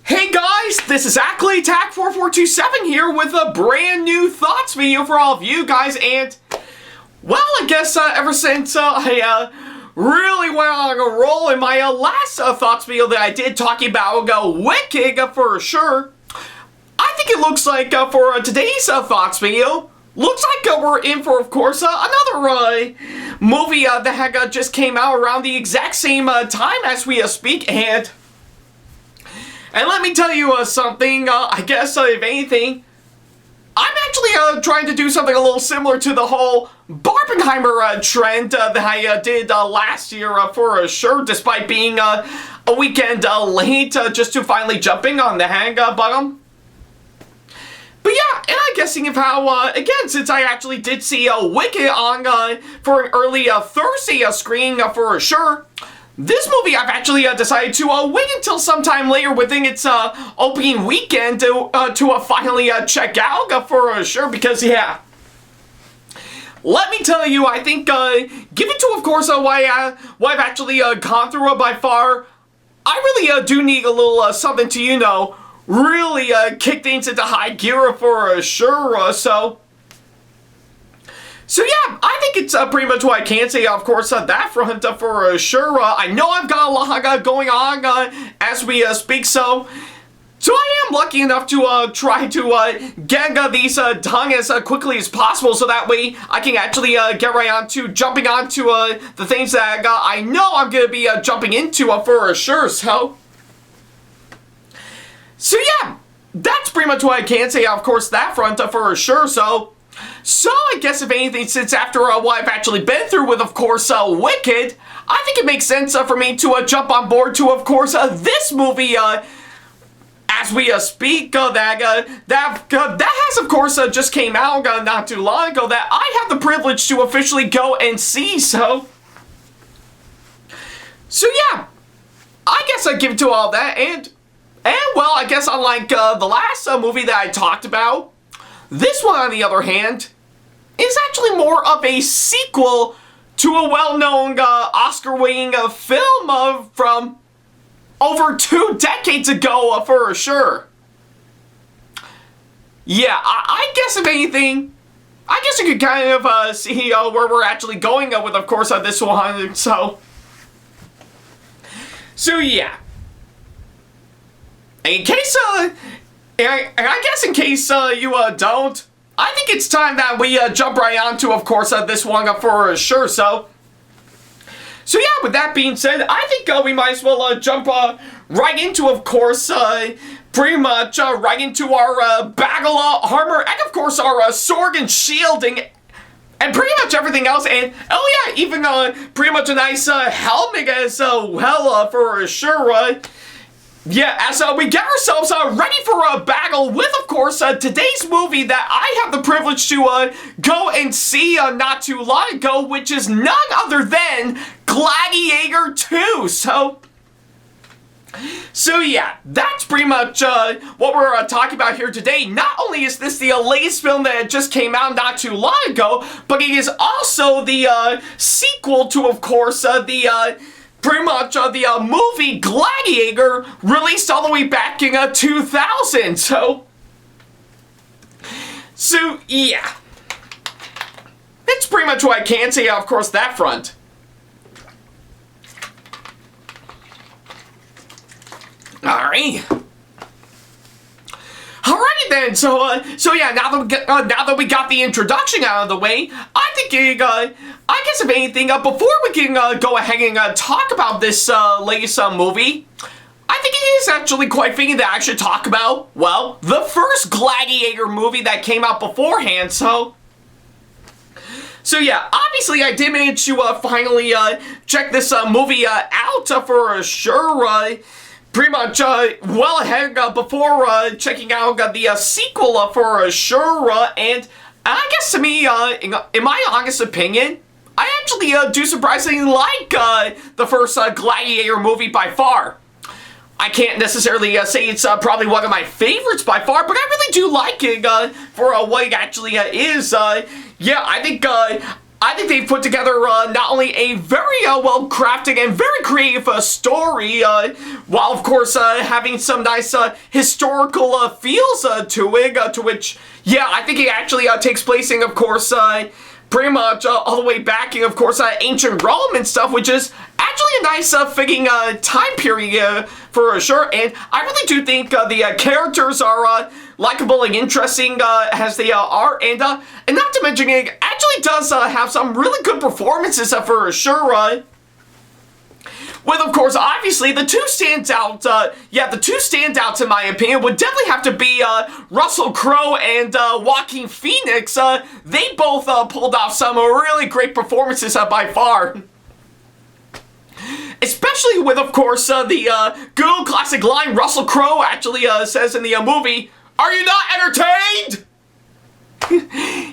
Hey guys, this is Ackleyattack4427 here with a brand new thoughts video for all of you guys, and well, I guess ever since I really went on a roll in my last thoughts video that I did talking about Wicked for sure, I think it looks like for today's thoughts video, looks like we're in for, of course, another movie that just came out around the exact same time as we speak, and let me tell you something, I guess, if anything, I'm actually trying to do something a little similar to the whole Barbenheimer trend that I did last year for sure, despite being a weekend late just to finally jumping on the hang button. But yeah, and I'm guessing of how, again, since I actually did see Wicked on for an early Thursday screening for sure, this movie I've actually decided to wait until sometime later within its opening weekend to finally check out for sure, because yeah, let me tell you, I think given to, of course, what I've actually gone through by far, I really do need a little something to, you know, really kick things into high gear for sure, So yeah, I think it's pretty much what I can say, of course, that front for sure. I know I've got a lot going on as we speak, so I am lucky enough to try to get these done as quickly as possible, so that way I can actually get right on to jumping onto the things that I know I'm going to be jumping into for sure, so yeah, that's pretty much what I can say, of course, that front for sure, So I guess if anything, since after what I've actually been through with, of course, Wicked, I think it makes sense for me to jump on board to, of course, this movie as we speak, that has, of course, just came out not too long ago, that I have the privilege to officially go and see, so yeah, I guess I give it to all that, and well, I guess unlike the last movie that I talked about, this one, on the other hand, is actually more of a sequel to a well-known Oscar-winning film from over 2 decades ago, for sure. Yeah, I guess if anything, I guess you could kind of see where we're actually going with, of course, this one, so yeah. In case, and I guess in case you don't, I think it's time that we jump right onto, of course, this one for sure. So yeah, with that being said, I think we might as well jump right into, of course, pretty much right into our bagel armor, and of course our sword and shielding, and pretty much everything else, and oh yeah, even pretty much a nice helmet as well for sure. Yeah, as we get ourselves ready for a battle with, of course, today's movie that I have the privilege to go and see not too long ago, which is none other than Gladiator 2. So yeah, that's pretty much what we're talking about here today. Not only is this the latest film that just came out not too long ago, but it is also the sequel to, of course, pretty much the movie Gladiator, released all the way back in 2000. So yeah, it's pretty much what I can say, of course, that front. Alright. Alrighty then, so yeah, now that we got the introduction out of the way, I think I guess if anything, before we can go ahead and talk about this latest movie, I think it is actually quite fitting that I should talk about, well, the first Gladiator movie that came out beforehand, so yeah, obviously I did manage to finally check this movie out for sure, pretty much well ahead before checking out the sequel for sure, and I guess to me, in my honest opinion, I actually do surprisingly like the first Gladiator movie by far. I can't necessarily say it's probably one of my favorites by far, but I really do like it for what it actually is. Yeah, I think I think they've put together not only a very well-crafted and very creative story, while of course having some nice historical feels to it, to which, yeah, I think it actually takes place in, of course, pretty much all the way back in, of course, ancient Rome and stuff, which is actually a nice fitting time period for sure. And I really do think the characters are likable and interesting as they are, and not to mention it actually does have some really good performances for sure. With, of course, obviously, the two standouts, the two standouts, in my opinion, would definitely have to be Russell Crowe and Joaquin Phoenix. They both pulled off some really great performances by far. Especially with, of course, the good old classic line Russell Crowe actually says in the movie, "Are you not entertained?"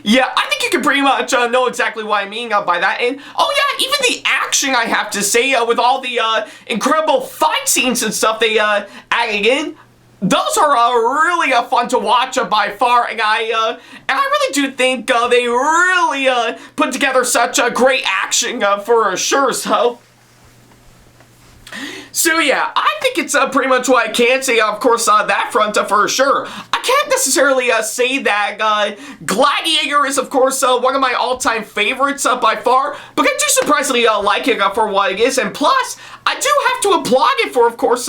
Yeah, I think you can pretty much know exactly what I mean by that. And, oh yeah, even the action, I have to say, with all the incredible fight scenes and stuff they added in, those are really fun to watch by far. And I really do think they really put together such a great action for sure, So yeah, I think it's pretty much what I can say, of course, on that front for sure. I can't necessarily say that Gladiator is, of course, one of my all-time favorites by far, but I do surprisingly like it for what it is, and plus, I do have to applaud it for, of course,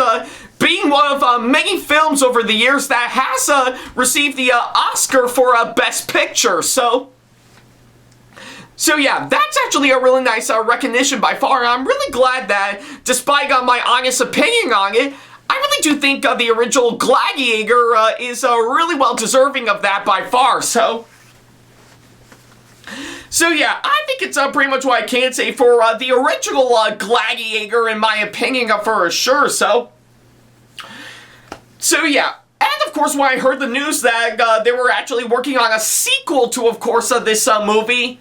being one of many films over the years that has received the Oscar for Best Picture, So yeah, that's actually a really nice recognition by far, and I'm really glad that, despite my honest opinion on it, I really do think the original Gladiator is really well deserving of that by far, So yeah, I think it's pretty much what I can say for the original Gladiator, in my opinion, for sure, So yeah. And, of course, when I heard the news that they were actually working on a sequel to, of course, this movie,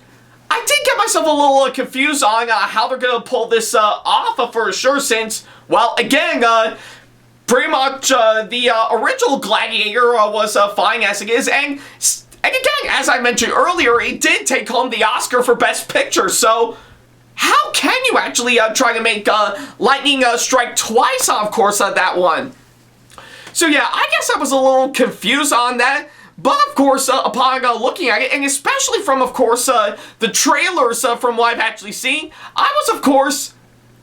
I did get myself a little confused on how they're going to pull this off for sure, since, well, again, pretty much the original Gladiator was fine as it is, and again, as I mentioned earlier, it did take home the Oscar for Best Picture, so how can you actually try to make lightning strike twice, of course, that one? So yeah, I guess I was a little confused on that. But, of course, upon looking at it, and especially from, of course, the trailers from what I've actually seen, I was, of course,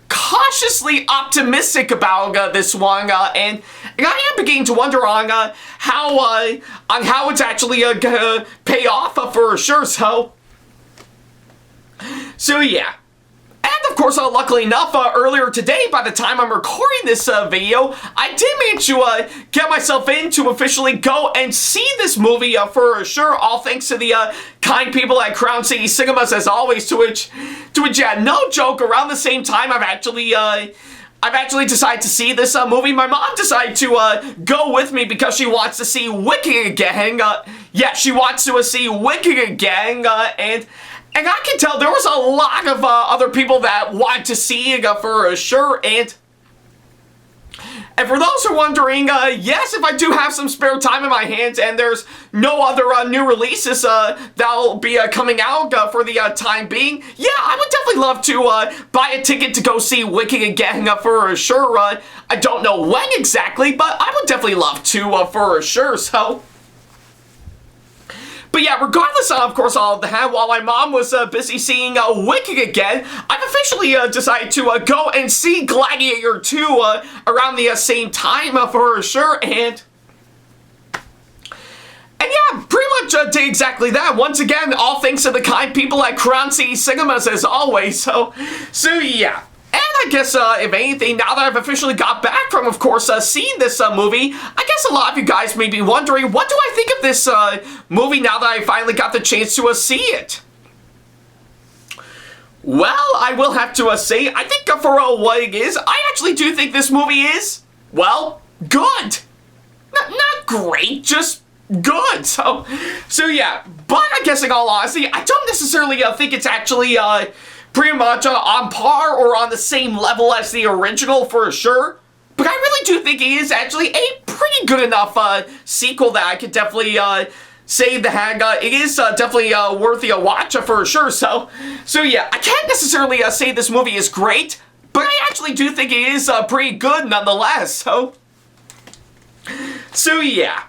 cautiously optimistic about this one, and I am beginning to wonder on how it's actually gonna pay off for sure, So yeah. And, of course, luckily enough, earlier today, by the time I'm recording this video, I did manage to get myself in to officially go and see this movie for sure, all thanks to the kind people at Crown City Cinemas, as always, to which, yeah, no joke, around the same time I've actually decided to see this movie. My mom decided to go with me because she wants to see Wicked again. Yeah, she wants to see Wicked again, and I can tell there was a lot of other people that wanted to see it for sure, and for those who are wondering, yes, if I do have some spare time in my hands and there's no other new releases that'll be coming out for the time being, yeah, I would definitely love to buy a ticket to go see Wicked again for sure. I don't know when exactly, but I would definitely love to for sure, But yeah, regardless of course, all of that, while my mom was busy seeing Wicked again, I've officially decided to go and see Gladiator 2 around the same time for sure, and yeah, pretty much did exactly that. Once again, all thanks to the kind people at Crown City Cinemas, as always, so yeah. And I guess, if anything, now that I've officially got back from, of course, seeing this movie, I guess a lot of you guys may be wondering, what do I think of this movie now that I finally got the chance to see it? Well, I will have to say, I think for what it is, I actually do think this movie is, well, good. Not great, just good. So yeah, but I guess in all honesty, I don't necessarily think it's actually pretty much on par or on the same level as the original for sure. But I really do think it is actually a pretty good enough sequel that I could definitely say that it is definitely worthy a watch for sure. So yeah, I can't necessarily say this movie is great, but I actually do think it is pretty good nonetheless. So yeah,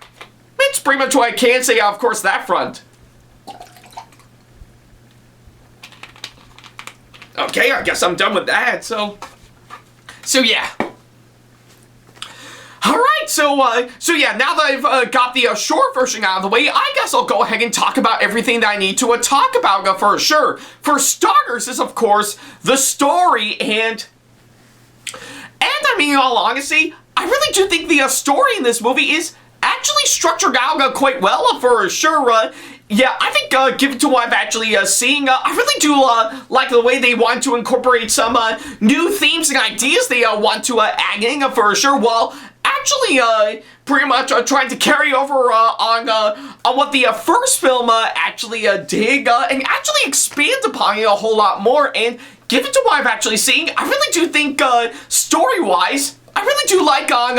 it's pretty much what I can say, of course, that front. Okay, I guess I'm done with that. So yeah. Alright, so yeah, now that I've got the short version out of the way, I guess I'll go ahead and talk about everything that I need to talk about for sure. For starters is, of course, the story, and I mean, in all honesty, I really do think the story in this movie is actually structured out quite well for sure. Yeah, I think given to what I've actually seen, I really do like the way they want to incorporate some new themes and ideas they want to add in for sure, while actually pretty much trying to carry over on what the first film actually did and actually expand upon it a whole lot more. And given to what I've actually seen, I really do think story-wise, I really do like on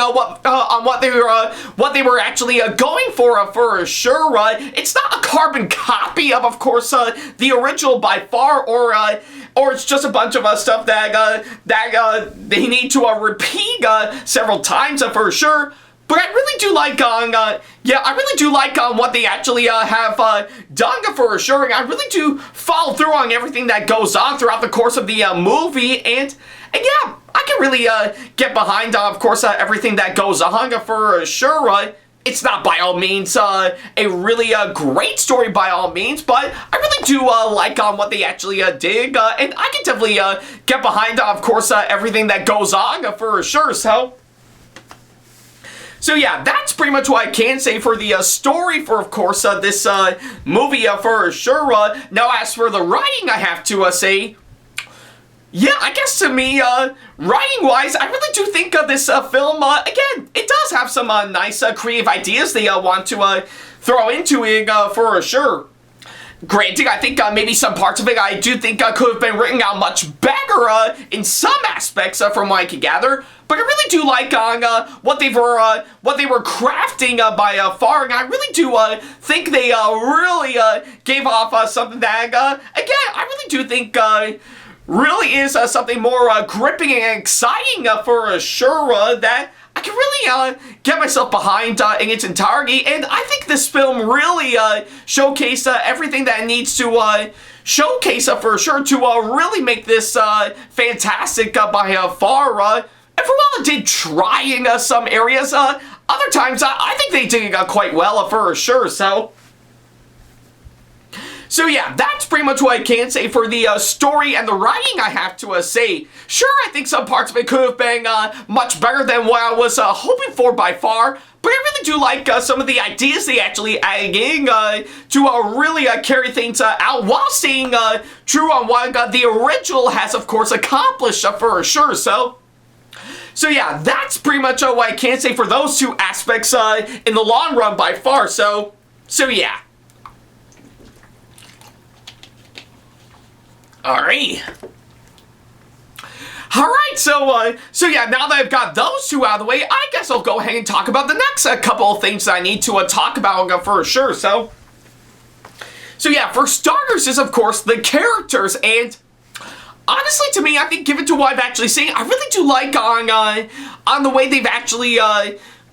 what they were actually going for sure. It's not a carbon copy of course, the original by far, or it's just a bunch of stuff that they need to repeat several times for sure. But I really do like yeah, I really do like what they actually have done for sure, and I really do follow through on everything that goes on throughout the course of the movie, and yeah, I can really get behind, of course, everything that goes on for sure. It's not by all means a really great story by all means, but I really do like what they actually did, and I can definitely get behind, of course, everything that goes on for sure. So yeah, that's pretty much what I can say for the story for, of course, this movie for sure. Now, as for the writing, I have to say, yeah, I guess to me, writing-wise, I really do think this film, again, it does have some nice creative ideas they want to throw into it for sure. Granted, I think maybe some parts of it I do think could have been written out much better in some aspects from what I can gather. But I really do like what they were crafting by far, and I really do think they really gave off something that again, I really do think really is something more gripping and exciting for sure, that I can really get myself behind in its entirety. And I think this film really showcased everything that it needs to showcase for sure to really make this fantastic by far. And for while it did try in some areas, other times I think they did quite well for sure. So yeah, that's pretty much what I can say for the story and the writing, I have to say. Sure, I think some parts of it could have been much better than what I was hoping for by far, but I really do like some of the ideas they actually added in to really carry things out while staying true on what the original has, of course, accomplished for sure. So yeah, that's pretty much what I can say for those two aspects in the long run by far. So yeah. Alright, so yeah, now that I've got those two out of the way, I guess I'll go ahead and talk about the next couple of things that I need to talk about for sure. So yeah, for starters is, of course, the characters, and honestly, to me, I think given to what I've actually seen, I really do like on the way they've actually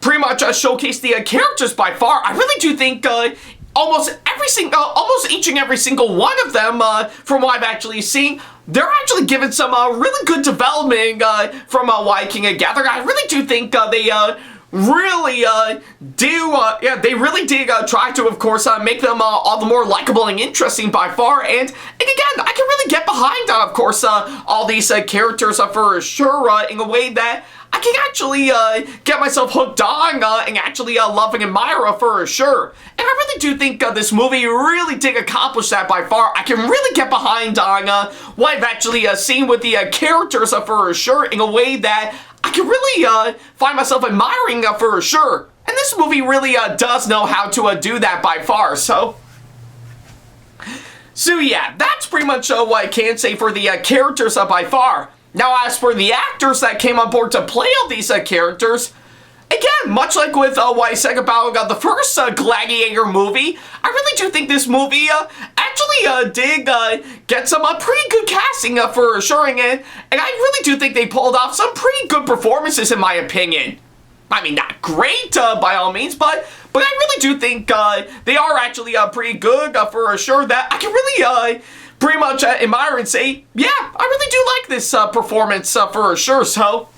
pretty much showcased the characters by far. I really do think almost each and every single one of them, from what I've actually seen, they're actually given some really good development from what I can gather. I really do think they really they really did try to, of course, make them all the more likable and interesting by far. And again, I can really get behind, of course, all these characters for sure in a way that I can actually get myself hooked on and actually love and admire for sure. And I really do think this movie really did accomplish that by far. I can really get behind on what I've actually seen with the characters for sure in a way that I can really find myself admiring for sure. And this movie really does know how to do that by far. So yeah, that's pretty much what I can say for the characters by far. Now, as for the actors that came on board to play all these characters, again, much like with what I said about the first Gladiator movie, I really do think this movie actually did get some pretty good casting for sure, and I really do think they pulled off some pretty good performances in my opinion. I mean, not great by all means, but I really do think they are actually pretty good for sure, that I can really pretty much admire and say, yeah, I really do like this performance for sure, So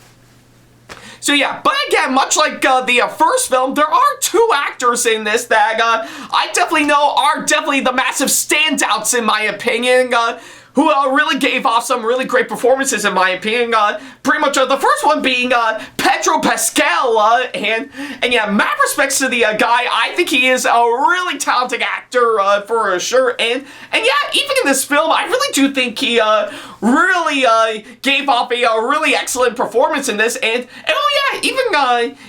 yeah, but again, much like the first film, there are two actors in this that I definitely know are definitely the massive standouts in my opinion, who really gave off some really great performances in my opinion. Pretty much the first one being Pedro Pascal, and yeah, mad respects to the guy. I think he is a really talented actor for sure, and yeah, even in this film, I really do think he really gave off a really excellent performance in this, and oh yeah, even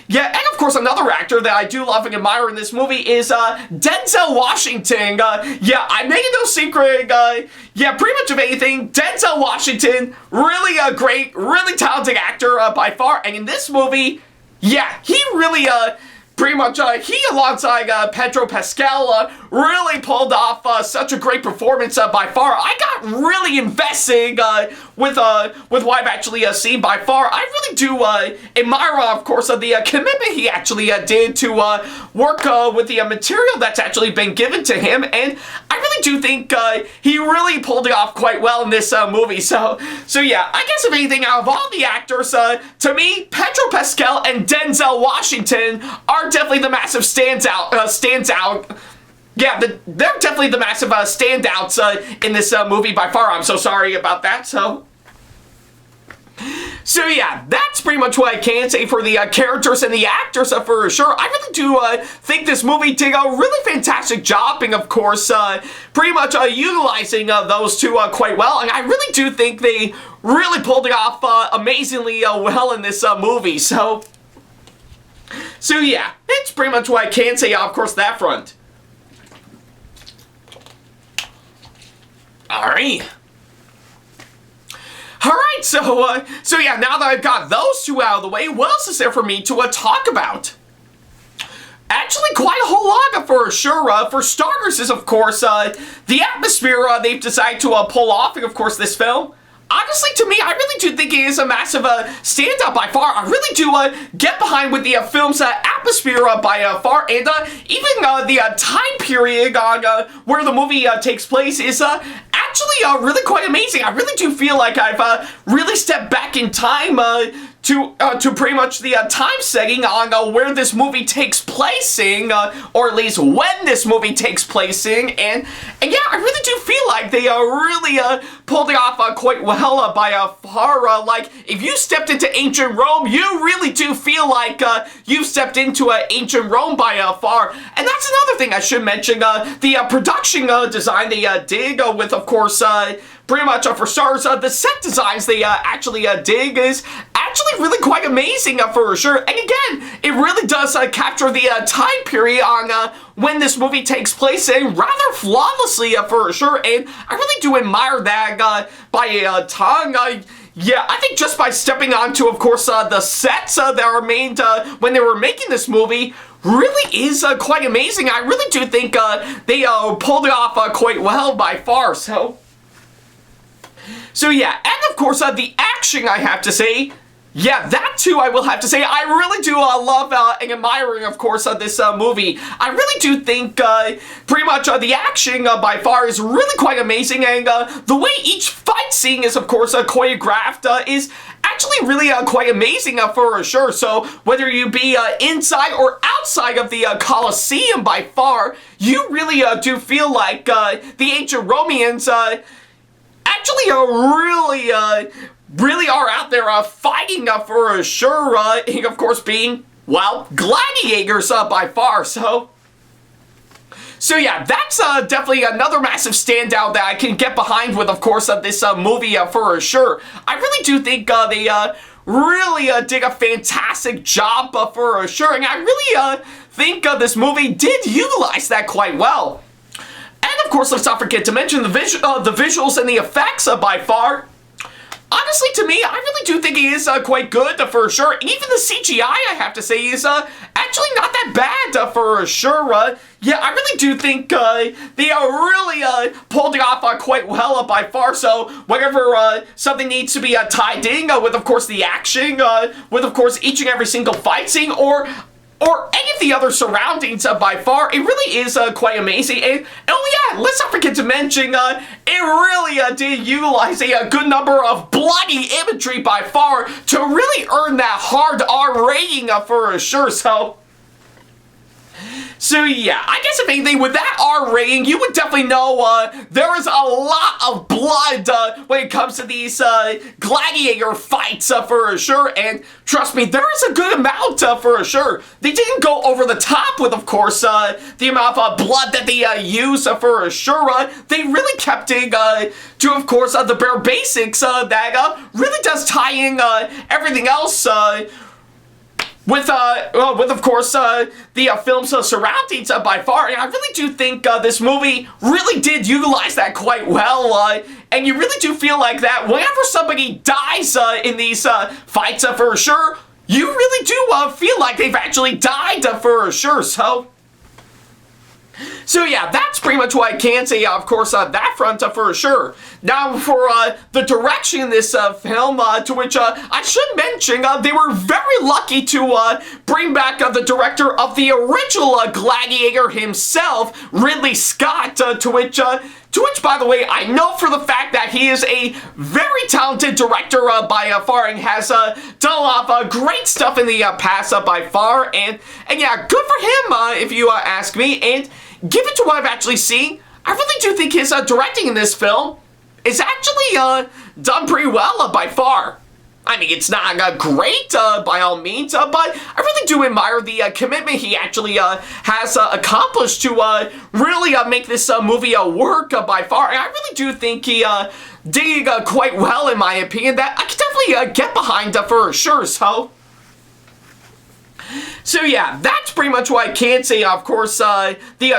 yeah, and of course another actor that I do love and admire in this movie is Denzel Washington. Yeah, I'm making no secret, yeah, pretty much of anything, Denzel Washington, really a great, really talented actor by far, and in this movie, yeah, he really pretty much, he alongside Pedro Pascal really pulled off such a great performance by far. I got really invested with what I've actually seen by far. I really do admire, of course, the commitment he actually did to work with the material that's actually been given to him, and I really do think he really pulled it off quite well in this movie. So yeah, I guess if anything, out of all the actors, to me, Pedro Pascal and Denzel Washington are definitely the massive standout. Yeah, they're definitely the massive standouts in this movie by far. I'm so sorry about that. So yeah, that's pretty much what I can say for the characters and the actors for sure. I really do think this movie did a really fantastic job, and of course, pretty much utilizing those two quite well. And I really do think they really pulled it off amazingly well in this movie. So yeah, it's pretty much what I can say, of course, that front. Alright, so yeah, now that I've got those two out of the way, what else is there for me to talk about? Actually, quite a whole lot for sure. For starters is, of course, the atmosphere they've decided to pull off, and of course, this film. Honestly, to me, I really do think it is a massive standout by far. I really do get behind with the film's atmosphere by far, and even the time period where the movie takes place is actually really quite amazing. I really do feel like I've really stepped back in time to pretty much the time setting on where this movie takes place in, or at least when this movie takes place in, and yeah, I really do feel like they really pulled it off quite well by far. Like, if you stepped into ancient Rome, you really do feel like you've stepped into ancient Rome by far. And that's another thing I should mention, the production design they did with, of course, pretty much for starters, the set designs they actually dig is actually really quite amazing for sure. And again, it really does capture the time period on when this movie takes place in rather flawlessly for sure. And I really do admire that by a ton. Yeah, I think just by stepping onto, of course, the sets that are made when they were making this movie really is quite amazing. I really do think they pulled it off quite well by far. So yeah, and of course, the action, I have to say, yeah, that too, I will have to say, I really do love and admiring, of course, this movie. I really do think pretty much the action by far is really quite amazing, and the way each fight scene is, of course, choreographed is actually really quite amazing for sure. So whether you be inside or outside of the Colosseum by far, you really do feel like the ancient Romans actually really are out there fighting for sure, and of course being, well, gladiators by far. So yeah, that's definitely another massive standout that I can get behind with, of course, this movie for sure. I really do think they really did a fantastic job for sure, and I really think this movie did utilize that quite well. And of course, let's not forget to mention the visuals and the effects by far. Honestly, to me, I really do think he is quite good for sure. Even the CGI, I have to say, is actually not that bad for sure. Yeah, I really do think they really pulled it off quite well by far. So whenever something needs to be tied in with, of course, the action, with, of course, each and every single fight scene, or any of the other surroundings by far, it really is quite amazing. And oh yeah, let's not forget to mention, it really did utilize a good number of bloody imagery by far to really earn that hard R rating for sure. So yeah, I guess if anything, with that R rating, you would definitely know there is a lot of blood when it comes to these gladiator fights for sure, and trust me, there is a good amount for sure. They didn't go over the top with, of course, the amount of blood that they use for sure. They really kept it to, of course, the bare basics that really does tie in everything else with of course, the film's surroundings by far. And I really do think this movie really did utilize that quite well. And you really do feel like that whenever somebody dies in these fights for sure, you really do feel like they've actually died for sure. So yeah, that's pretty much what I can say, of course, that front for sure. Now, for the direction in this film, to which I should mention, they were very lucky to bring back the director of the original Gladiator himself, Ridley Scott, to which, by the way, I know for the fact that he is a very talented director by far, and has done a lot of great stuff in the past by far, and yeah, good for him, if you ask me. And given to what I've actually seen, I really do think his directing in this film is actually done pretty well by far. I mean, it's not great by all means, but I really do admire the commitment he actually has accomplished to really make this movie work by far. And I really do think he did quite well, in my opinion, that I can definitely get behind for sure. So yeah, that's pretty much what I can say. Of course, the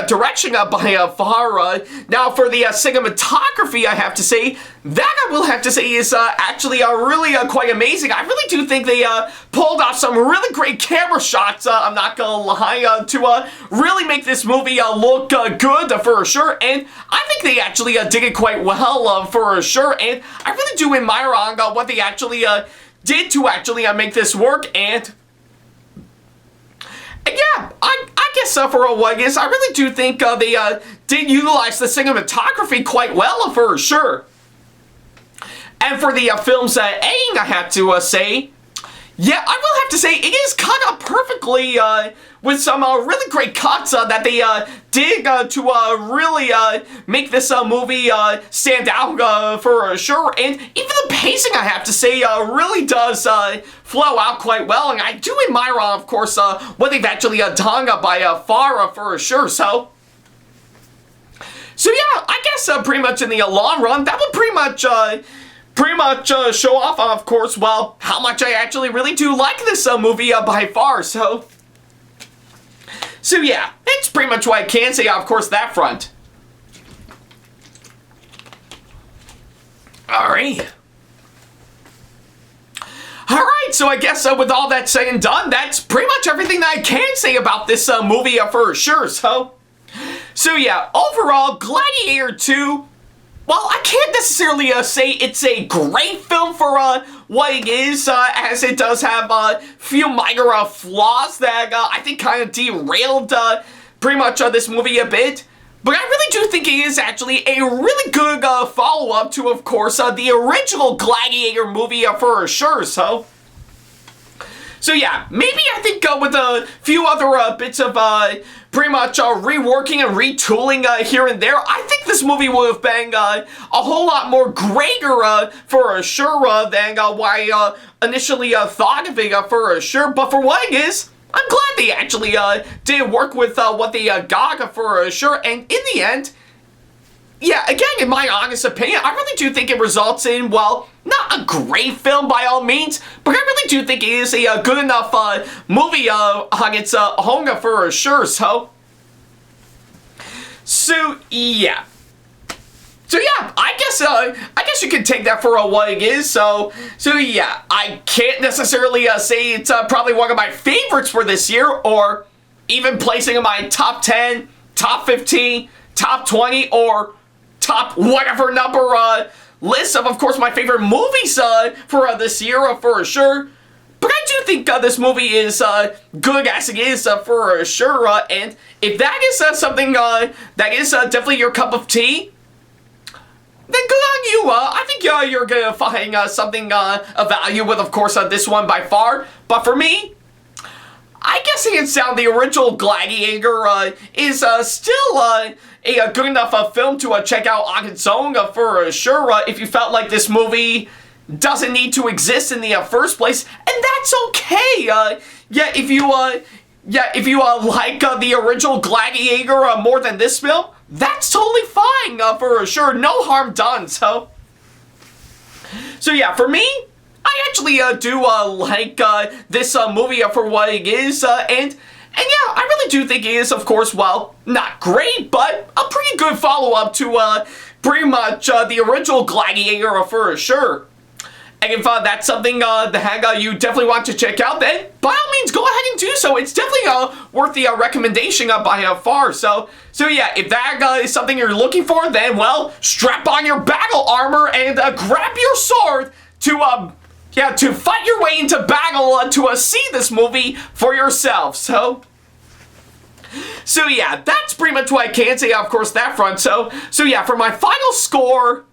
direction by far. Now for the cinematography, I have to say, that I will have to say is actually really quite amazing. I really do think they pulled off some really great camera shots, I'm not gonna lie, to really make this movie look good for sure. And I think they actually did it quite well for sure. And I really do admire on what they actually did to actually make this work. And yeah, I guess for what it is, I really do think they did utilize the cinematography quite well for sure. And for the film's editing, I have to say, yeah, I will have to say it is cut up perfectly with some really great cuts that they did to really make this movie stand out for sure. And even the pacing, I have to say, really does flow out quite well. And I do admire, of course, what they've actually done by far for sure. So yeah, I guess pretty much in the long run, that would pretty much show off, of course, well, how much I actually really do like this movie by far. So yeah, it's pretty much what I can say, of course, that front. Alright, so I guess with all that said and done, that's pretty much everything that I can say about this movie for sure. So yeah, overall, Gladiator 2, well, I can't necessarily say it's a great film for what it is, as it does have a few minor flaws that I think kind of derailed pretty much this movie a bit. But I really do think it is actually a really good follow-up to, of course, the original Gladiator movie for sure. So yeah, maybe I think with a few other bits of pretty much reworking and retooling here and there, I think this movie would have been a whole lot more greater for sure than what I initially thought of it for sure. But for what it is, I'm glad they actually did work with what they got for sure. And in the end, yeah, again, in my honest opinion, I really do think it results in, well, not a great film by all means, but I really do think it is a good enough movie on its own for sure. So yeah. So yeah, I guess you can take that for what it is. So yeah, I can't necessarily say it's probably one of my favorites for this year, or even placing in my top 10, top 15, top 20, or top whatever number list of course, my favorite movies for this year for sure. But I do think this movie is good as it is for sure. And if that is something that is definitely your cup of tea, then good on you. I think you're gonna find something of value with, of course, this one by far. But for me, I guess hands down, the original Gladiator is still a good enough film to check out on its own for sure. If you felt like this movie doesn't need to exist in the first place, and that's okay. Yeah, if you like the original Gladiator more than this film, that's totally fine for sure. No harm done. So yeah, for me, I actually do like this movie for what it is, and yeah, I really do think it is, of course, well, not great, but a pretty good follow-up to pretty much the original Gladiator for sure. And if that's something that you definitely want to check out, then by all means, go ahead and do so. It's definitely worth the recommendation by far. So yeah, if that is something you're looking for, then, well, strap on your battle armor and grab your sword to fight your way into battle to see this movie for yourself. So yeah, that's pretty much what I can say, of course, that front. So yeah, for my final score,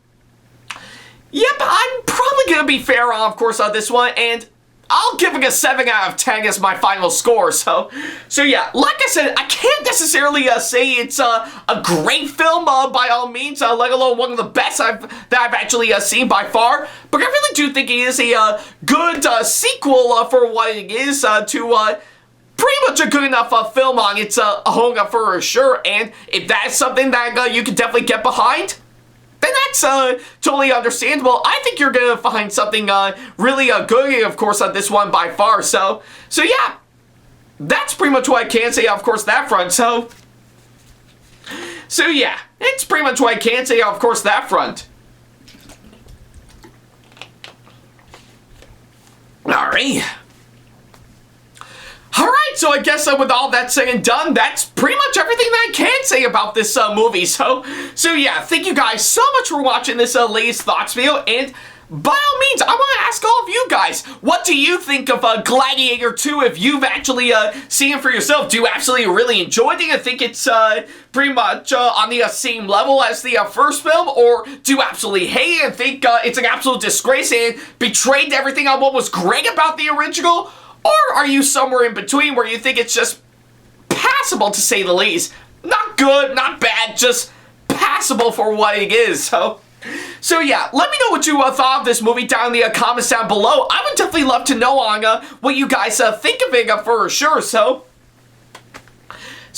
yep, I'm probably going to be fair on, of course, on this one, and I'll give it a 7 out of 10 as my final score. So yeah, like I said, I can't necessarily say it's a great film by all means, let alone one of the best that I've actually seen by far. But I really do think it is a good sequel for what it is to pretty much a good enough film on its own for sure. And if that's something that you can definitely get behind, then that's totally understandable. I think you're gonna find something really good, of course, on this one by far. So yeah, that's pretty much what I can say, of course, that front. So yeah, it's pretty much what I can say, of course, that front. Alright, so I guess with all that said and done, that's pretty much everything that I can say about this movie. So yeah, thank you guys so much for watching this latest thoughts video, and by all means, I want to ask all of you guys, what do you think of Gladiator 2 if you've actually seen it for yourself? Do you absolutely really enjoy it? Do you think it's pretty much on the same level as the first film? Or do you absolutely hate it and think it's an absolute disgrace and betrayed everything on what was great about the original? Or are you somewhere in between where you think it's just passable, to say the least? Not good, not bad, just passable for what it is. So yeah, let me know what you thought of this movie down in the comments down below. I would definitely love to know on what you guys think of it for sure. So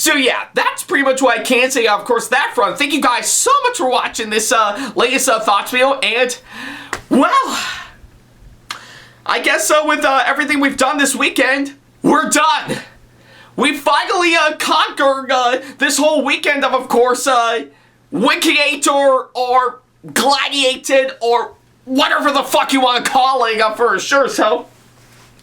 yeah, that's pretty much what I can say, of course, that front. Thank you guys so much for watching this latest thoughts video, and, well, I guess with everything we've done this weekend, we're done. We finally conquered this whole weekend of course, Gladiator or Gladiated or whatever the fuck you want to call it for sure. So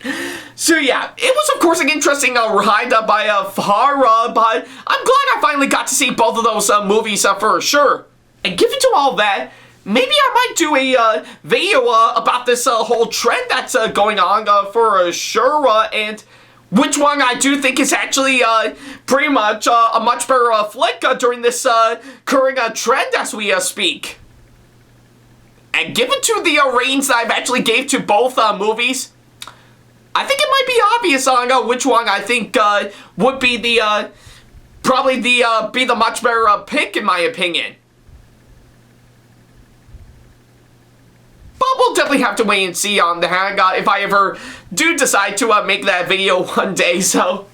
yeah, it was of course an interesting ride by far, but I'm glad I finally got to see both of those movies for sure. And given to all that, maybe I might do a video about this whole trend that's going on for sure, and which one I do think is actually pretty much a much better flick during this current trend as we speak. And given to the ratings that I've actually gave to both movies, I think it might be obvious on which one I think would be the probably be the much better pick in my opinion. But we'll definitely have to wait and see on that if I ever do decide to make that video one day. So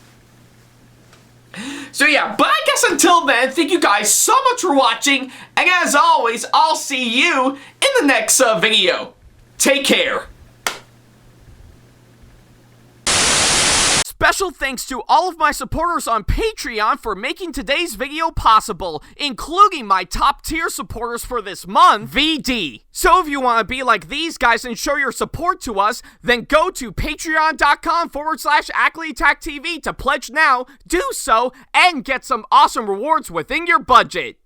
yeah, but I guess until then, thank you guys so much for watching, and as always, I'll see you in the next video. Take care. Special thanks to all of my supporters on Patreon for making today's video possible, including my top tier supporters for this month, VD. So if you want to be like these guys and show your support to us, then go to patreon.com/AckleyattackTV to pledge now, do so, and get some awesome rewards within your budget.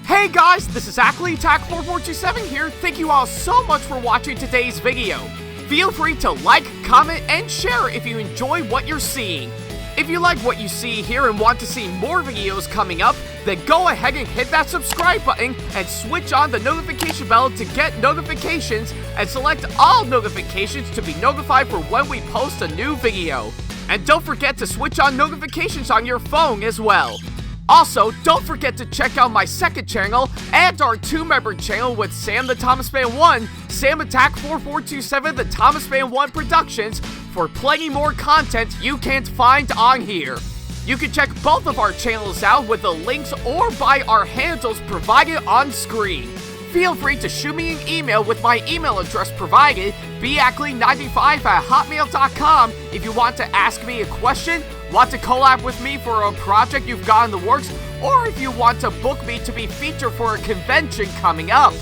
Hey guys, this is Ackleyattack4427 here. Thank you all so much for watching today's video. Feel free to like, comment, and share if you enjoy what you're seeing. If you like what you see here and want to see more videos coming up, then go ahead and hit that subscribe button and switch on the notification bell to get notifications and select all notifications to be notified for when we post a new video. And don't forget to switch on notifications on your phone as well. Also, don't forget to check out my second channel and our 2-member channel with SamAttack4427's, SamAttack4427TheThomasFan1 Productions for plenty more content you can't find on here. You can check both of our channels out with the links or by our handles provided on screen. Feel free to shoot me an email with my email address provided, backley95@hotmail.com, if you want to ask me a question, want to collab with me for a project you've got in the works, or if you want to book me to be featured for a convention coming up.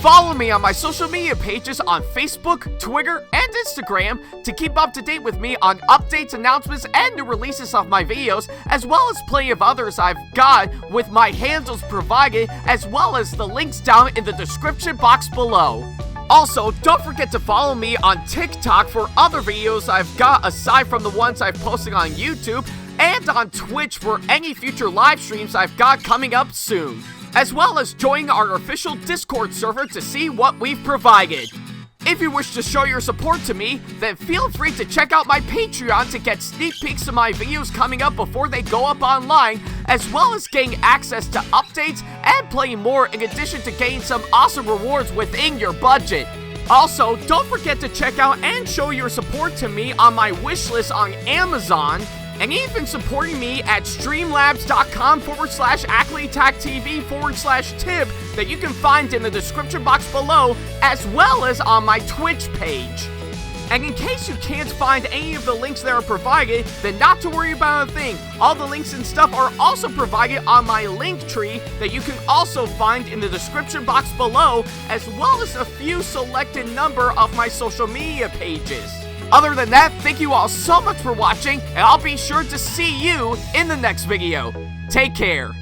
Follow me on my social media pages on Facebook, Twitter, and Instagram to keep up to date with me on updates, announcements, and new releases of my videos, as well as plenty of others I've got with my handles provided, as well as the links down in the description box below. Also, don't forget to follow me on TikTok for other videos I've got aside from the ones I've posted on YouTube, and on Twitch for any future live streams I've got coming up soon, as well as join our official Discord server to see what we've provided. If you wish to show your support to me, then feel free to check out my Patreon to get sneak peeks of my videos coming up before they go up online, as well as getting access to updates and plenty more in addition to getting some awesome rewards within your budget. Also, don't forget to check out and show your support to me on my wishlist on Amazon, and even supporting me at streamlabs.com/AckleyattackTV/tip that you can find in the description box below, as well as on my Twitch page. And in case you can't find any of the links that are provided, then not to worry about a thing. All the links and stuff are also provided on my link tree that you can also find in the description box below, as well as a few selected number of my social media pages. Other than that, thank you all so much for watching, and I'll be sure to see you in the next video. Take care.